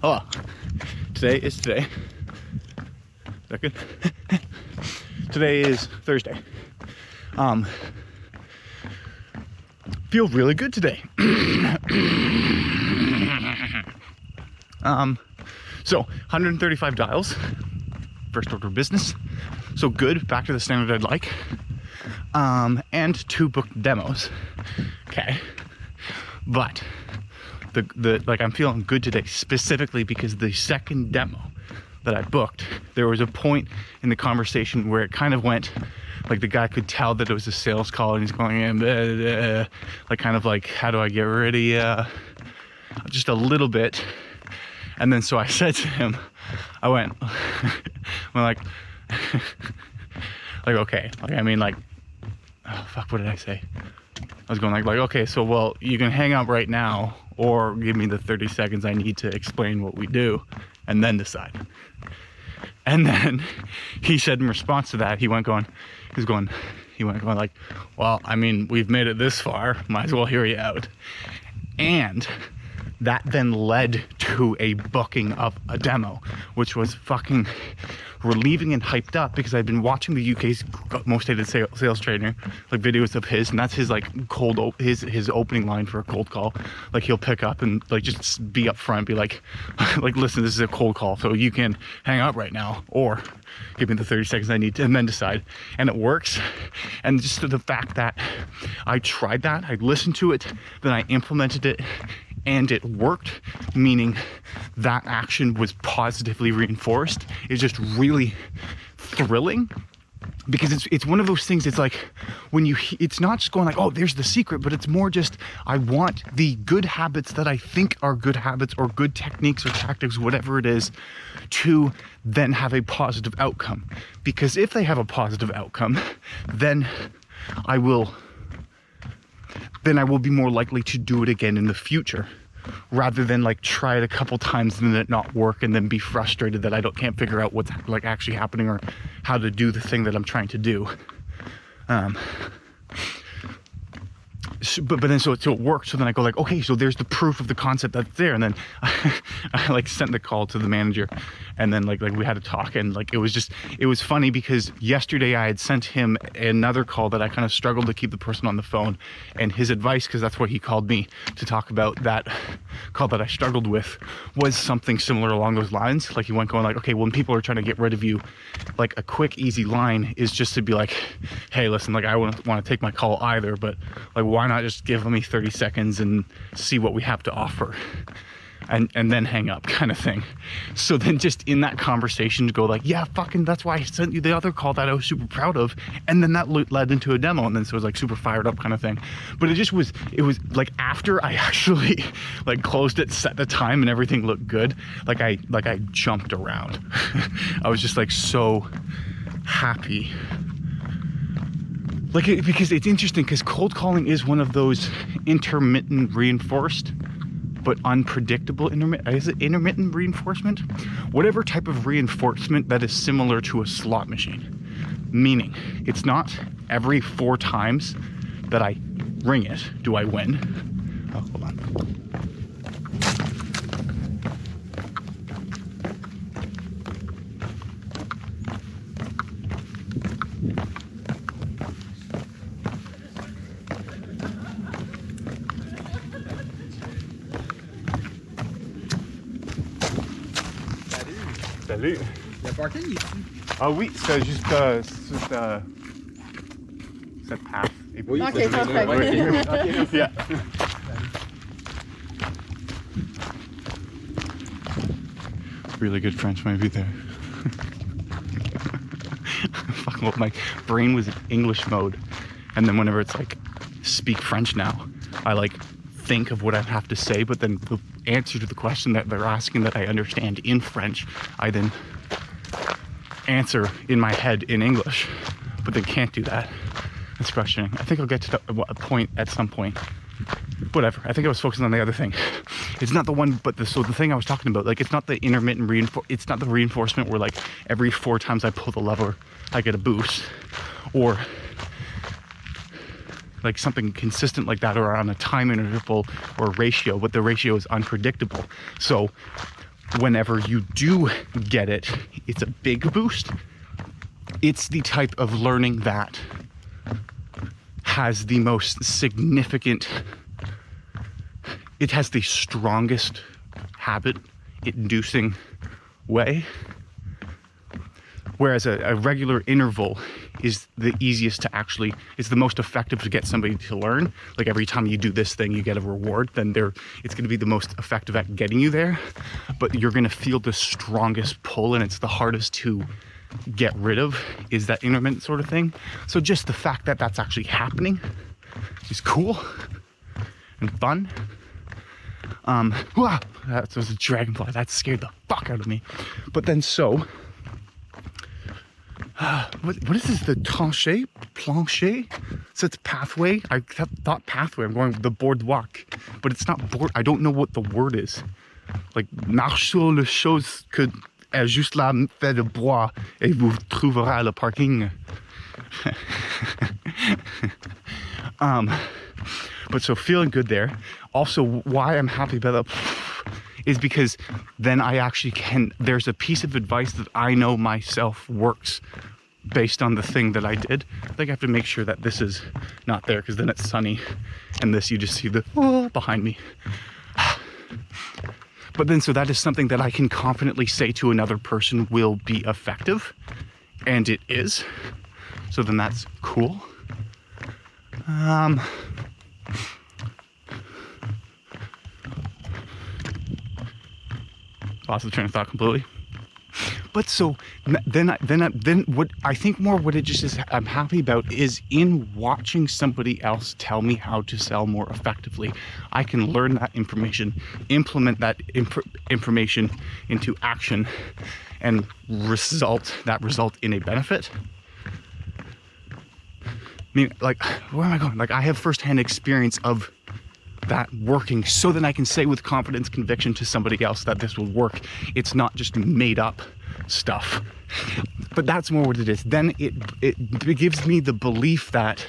Hello. Today is today. Is that good? Today is Thursday. Feel really good today. So 135 dials, first order of business. So good, back to the standard I'd like. And 2 booked demos. Okay. But the like I'm feeling good today specifically because the second demo that I booked, there was a point in the conversation where it kind of went like the guy could tell that it was a sales call and he's going in like kind of like, how do I get rid of you? Just a little bit. And then so I said to him, I went like okay, like I mean like, oh fuck, what did I say? I was going like okay, so well, you can hang up right now or give me the 30 seconds I need to explain what we do and then decide. And then he said in response to that, he went going like, well, I mean, we've made it this far, might as well hear you out. And that then led to a booking of a demo, which was fucking relieving and hyped up because I'd been watching the UK's most hated sales trainer, like videos of his, and that's his like his opening line for a cold call. Like he'll pick up and like just be up front, be like listen, this is a cold call, so you can hang up right now or give me the 30 seconds I need to, and then decide. And it works. And just the fact that I tried that, I listened to it, then I implemented it, and it worked, meaning that action was positively reinforced, is just really thrilling. Because it's one of those things, it's like when it's not just going like, oh, there's the secret, but it's more just, I want the good habits that I think are good habits or good techniques or tactics, whatever it is, to then have a positive outcome. Because if they have a positive outcome, then I will be more likely to do it again in the future, rather than like try it a couple times and then it not work and then be frustrated that I can't figure out what's like actually happening or how to do the thing that I'm trying to do. But then so it worked. So then I go like, okay, so there's the proof of the concept that's there. And then I like sent the call to the manager, and then like we had a talk, and like it was funny because yesterday I had sent him another call that I kind of struggled to keep the person on the phone, and his advice, because that's what he called me to talk about, that call that I struggled with was something similar along those lines. Like he went going like, okay, when people are trying to get rid of you, like a quick easy line is just to be like, hey, listen, like I wouldn't want to take my call either, but like why not just give me 30 seconds and see what we have to offer, and then hang up, kind of thing. So then just in that conversation to go like, yeah, fucking, that's why I sent you the other call that I was super proud of, and then that led into a demo, and then so it was like super fired up kind of thing. But it was like after I actually like closed it, set the time, and everything looked good, like I jumped around. I was just like so happy. Like, because it's interesting, because cold calling is one of those intermittent reinforced but unpredictable intermittent reinforcement? Whatever type of reinforcement that is similar to a slot machine. Meaning, it's not every 4 times that I ring it do I win. Oh, hold on. Salut. Le parking est ici. Ah oui, c'est juste cette path. Oui, okay, perfect. Okay. Yeah. Really good French maybe there. Fuck, well, my brain was in English mode, and then whenever it's like speak French now, I like think of what I have to say, but then the answer to the question that they're asking that I understand in French, I then answer in my head in English, but they can't do that. It's frustrating. I think I'll get to a point at some point. Whatever. I think I was focusing on the other thing. It's not the one, but the thing I was talking about, like, it's not the intermittent it's not the reinforcement where like every 4 times I pull the lever, I get a boost, or like something consistent like that, or on a time interval or ratio, but the ratio is unpredictable. So whenever you do get it, it's a big boost. It's the type of learning that has the most significant, it has the strongest habit inducing way. Whereas a regular interval is the easiest to actually, it's the most effective to get somebody to learn. Like every time you do this thing, you get a reward, then it's going to be the most effective at getting you there. But you're going to feel the strongest pull, and it's the hardest to get rid of, is that intermittent sort of thing. So just the fact that that's actually happening is cool and fun. Wow, that was a dragonfly. That scared the fuck out of me. But then what is this? The plancher? So it's pathway. I thought pathway. I'm going the boardwalk, but it's not board. I don't know what the word is. Like marche sur les choses que est juste là fait de bois et vous trouverez le parking. But so feeling good there. Also, why I'm happy about that is because then I actually can, there's a piece of advice that I know myself works based on the thing that I did. Like I have to make sure that this is not there, because then it's sunny, and this, you just see the behind me. But then, so that is something that I can confidently say to another person will be effective, and it is. So then that's cool. Lost the train of thought completely. But so then what I think more what it just is I'm happy about is in watching somebody else tell me how to sell more effectively, I can learn that information, implement that information into action, and result in a benefit. I mean, like, where am I going? Like, I have firsthand experience of that working, so that I can say with confidence, conviction to somebody else that this will work. It's not just made up stuff. But that's more what it is. Then it gives me the belief that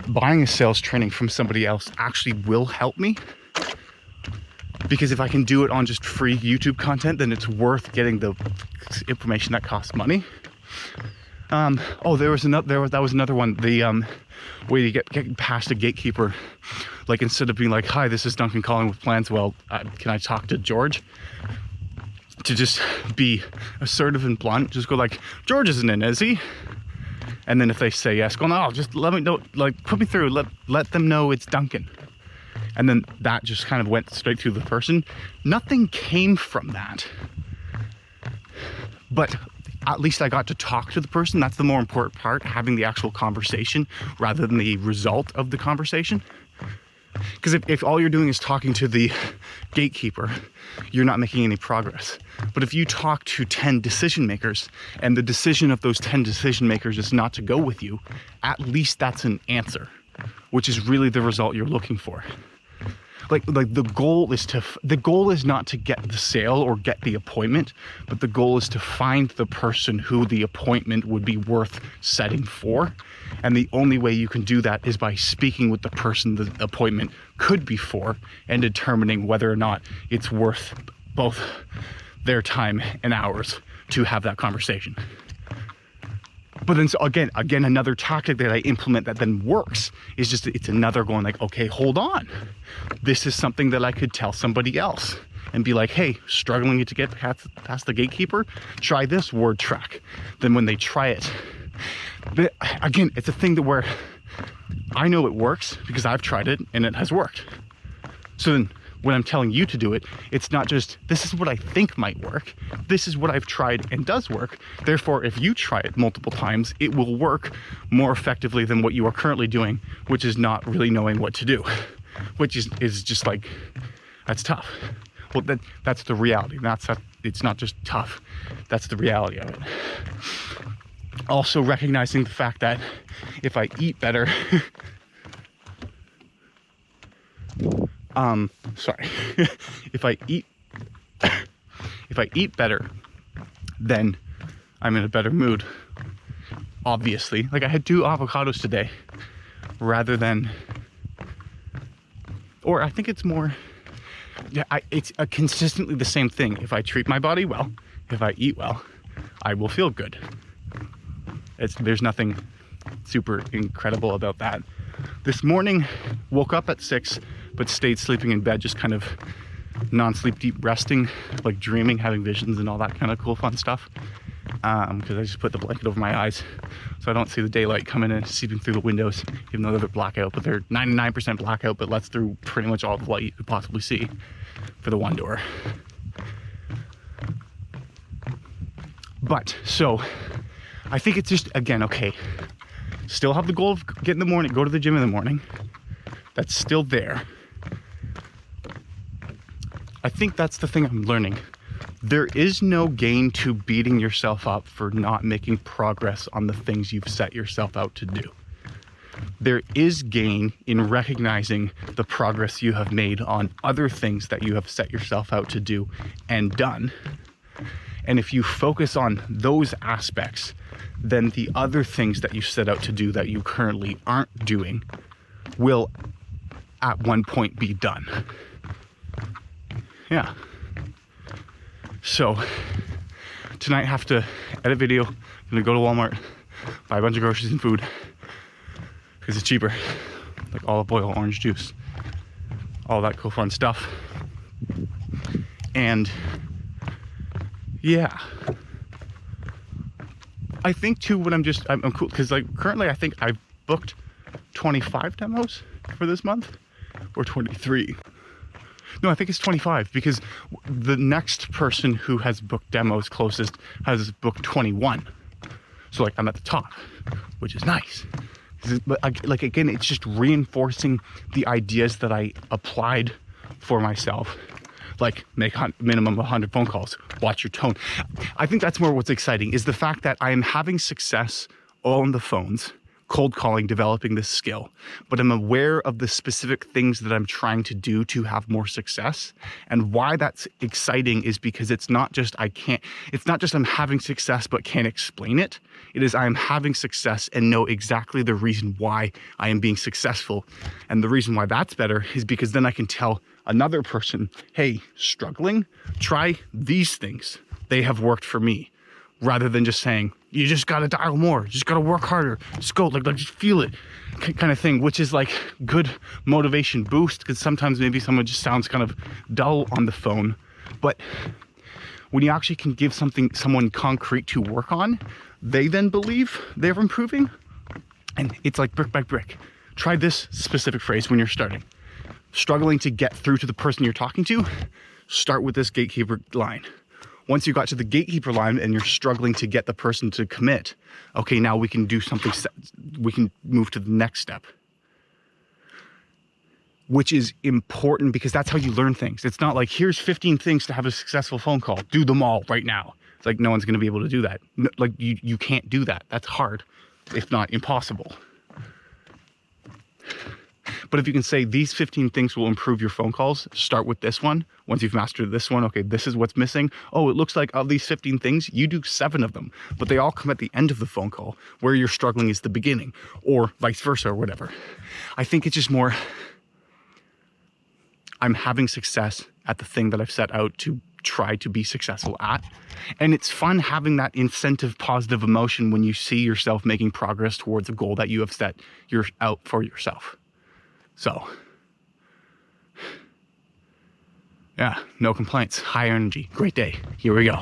buying a sales training from somebody else actually will help me. Because if I can do it on just free YouTube content, then it's worth getting the information that costs money. That was another one. The way to get past a gatekeeper, like instead of being like, "Hi, this is Duncan calling with plans. Well, can I talk to George?" To just be assertive and blunt, just go like, "George isn't in, is he?" And then if they say yes, go, "No, just let me know. Like, put me through. Let them know it's Duncan." And then that just kind of went straight through the person. Nothing came from that, but at least I got to talk to the person. That's the more important part, having the actual conversation rather than the result of the conversation. Because if all you're doing is talking to the gatekeeper, you're not making any progress. But if you talk to 10 decision makers and the decision of those 10 decision makers is not to go with you, at least that's an answer, which is really the result you're looking for. Like the goal is not to get the sale or get the appointment, but the goal is to find the person who the appointment would be worth setting for. And the only way you can do that is by speaking with the person the appointment could be for and determining whether or not it's worth both their time and ours to have that conversation. But then, so again, another tactic that I implement that then works is just, it's another going like, okay, hold on. This is something that I could tell somebody else and be like, hey, struggling to get past the gatekeeper, try this word track. Then when they try it, but again, it's a thing that where I know it works because I've tried it and it has worked. So then when I'm telling you to do it, it's not just, this is what I think might work. This is what I've tried and does work. Therefore, if you try it multiple times, it will work more effectively than what you are currently doing, which is not really knowing what to do, which is just like, that's tough. Well, that's the reality. It's not just tough. That's the reality of it. Also recognizing the fact that if I eat better, if I eat better, then I'm in a better mood. Obviously, like I had 2 avocados today rather than, or I think it's more, Yeah, it's consistently the same thing. If I treat my body well, if I eat well, I will feel good. There's nothing super incredible about that. This morning, woke up at 6, but stayed sleeping in bed, just kind of non-sleep, deep resting, like dreaming, having visions and all that kind of cool fun stuff. Because I just put the blanket over my eyes so I don't see the daylight coming in, seeping through the windows, even though they're blackout, but they're 99% blackout, but lets through pretty much all the light you could possibly see for the one door. But so I think it's just, again, okay, still have the goal of get in the morning, go to the gym in the morning. That's still there. I think that's the thing I'm learning. There is no gain to beating yourself up for not making progress on the things you've set yourself out to do. There is gain in recognizing the progress you have made on other things that you have set yourself out to do and done. And if you focus on those aspects, then the other things that you set out to do that you currently aren't doing will at one point be done. Yeah. So tonight I have to edit video. I'm gonna go to Walmart, buy a bunch of groceries and food because it's cheaper, like olive oil, orange juice, all that cool fun stuff. And yeah, I think too when I'm cool because like currently I think I've booked 25 demos for this month or 23. No, I think it's 25 because the next person who has booked demos closest has booked 21. So like I'm at the top, which is nice. But like again, it's just reinforcing the ideas that I applied for myself. Like make minimum 100 phone calls, watch your tone. I think that's more what's exciting is the fact that I am having success on the phones, cold calling, developing this skill, but I'm aware of the specific things that I'm trying to do to have more success. And why that's exciting is because it's not just I'm having success but can't explain it. It is I'm having success and know exactly the reason why I am being successful. And the reason why that's better is because then I can tell another person, hey, struggling, try these things. They have worked for me. Rather than just saying, you just gotta dial more, you just gotta work harder, just go, like just feel it, kind of thing, which is like good motivation boost, because sometimes maybe someone just sounds kind of dull on the phone. But when you actually can give someone concrete to work on, they then believe they're improving. And it's like brick by brick. Try this specific phrase when you're starting. Struggling to get through to the person you're talking to, start with this gatekeeper line. Once you got to the gatekeeper line and you're struggling to get the person to commit, okay, now we can do something, we can move to the next step. Which is important because that's how you learn things. It's not like, here's 15 things to have a successful phone call, do them all right now. It's like, no one's gonna be able to do that. No, like you can't do that. That's hard, if not impossible. But if you can say these 15 things will improve your phone calls, start with this one. Once you've mastered this one, okay, this is what's missing. Oh, it looks like of these 15 things, you do 7 of them, but they all come at the end of the phone call. Where you're struggling is the beginning, or vice versa, or whatever. I think it's just more, I'm having success at the thing that I've set out to try to be successful at. And it's fun having that incentive, positive emotion when you see yourself making progress towards a goal that you have set out for yourself. So, yeah, no complaints, high energy, great day. Here we go.